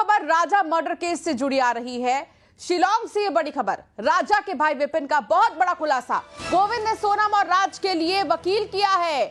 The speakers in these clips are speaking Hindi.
खबर राजा मर्डर केस से जुड़ी आ रही है। शिलांग से ये बड़ी खबर, राजा के भाई विपिन का बहुत बड़ा खुलासा। गोविंद ने सोनम और राज के लिए वकील किया है।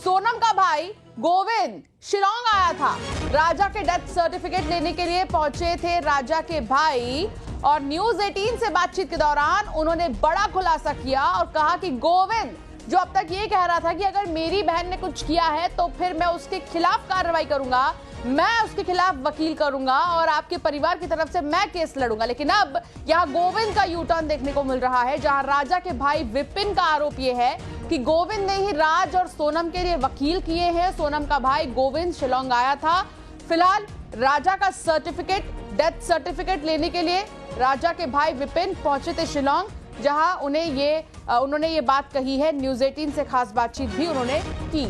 सोनम का भाई गोविंद शिलांग आया था। राजा के डेथ सर्टिफिकेट लेने के लिए पहुंचे थे राजा के भाई, और न्यूज 18 से बातचीत के दौरान उन्होंने बड़ा खुलासा किया और कहा कि गोविंद जो अब तक ये कह रहा था कि अगर मेरी बहन ने कुछ किया है तो फिर मैं उसके खिलाफ कार्रवाई करूंगा, मैं उसके खिलाफ वकील करूंगा और आपके परिवार की तरफ से मैं केस लड़ूंगा। लेकिन अब यहां गोविंद का यू टर्न देखने को मिल रहा है, जहां राजा के भाई विपिन का आरोप यह है कि गोविंद ने ही राज और सोनम के लिए वकील किए हैं। सोनम का भाई गोविंद शिलांग आया था। फिलहाल राजा का सर्टिफिकेट, डेथ सर्टिफिकेट लेने के लिए राजा के भाई विपिन पहुंचे थे शिलांग, जहां उन्होंने ये बात कही है। न्यूज 18 से खास बातचीत भी उन्होंने की।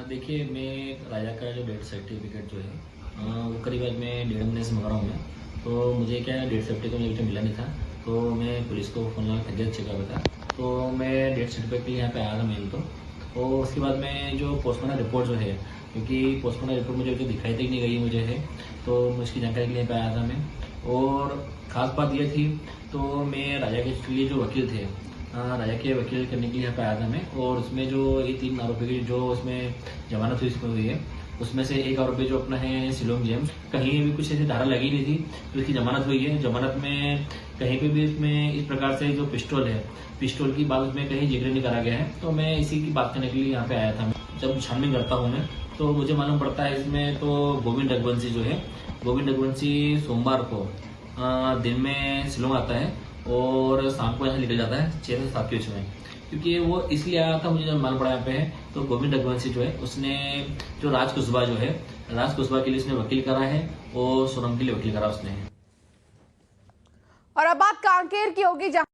देखिए, मैं राजा का जो डेथ सर्टिफिकेट जो है वो करीब आज मैं 1.5 महीने से मंगा रहा हूँ मैं। तो मुझे क्या है, डेथ सर्टिफिकेट मुझे मिला नहीं था, तो मैं पुलिस को फोन लगा थक गया चेक कर था। तो मैं डेथ सर्टिफिकेट के लिए यहाँ पे आया था मेल तो उसके बाद मैं जो पोस्टमार्टम रिपोर्ट जो है, क्योंकि पोस्टमार्टम रिपोर्ट मुझे दिखाई तक नहीं गई मुझे है, तो मैं उसकी जानकारी के लिए पे आया था मैं। और ख़ास बात यह थी, तो मैं राजा के लिए जो वकील थे, राजा के वकील करने के लिए यहाँ पे आया था मैं। और उसमें जो ये 3 आरोपी की जो उसमें जमानत हुई है, उसमें से एक आरोपी जो अपना है शिलोंग जेम्स, कहीं भी कुछ ऐसी धारा लगी नहीं थी तो इसकी जमानत हुई है। जमानत में कहीं पे भी इसमें इस प्रकार से जो पिस्टल की बात उसमें कहीं जिक्र नहीं करा गया है। तो मैं इसी की बात करने के लिए यहाँ पे आया था। जब छानबीन करता हूँ मैं तो मुझे मालूम पड़ता है इसमें तो गोविंद रघुवंशी जो है, गोविंद रघुवंशी सोमवार को दिन में शिलोंग आता है और शाम को यहाँ निकल जाता है 6 से 7 के बीच में। क्योंकि वो इसलिए आया था, मुझे जब मालूम पड़ा यहाँ पे है, तो गोविंद रघुवंशी जो है उसने जो राज कुशवाहा जो है, राज कुशवाहा के लिए उसने वकील करा है और सोनम के लिए वकील करा उसने। और अब बात कांकेर की होगी, जहां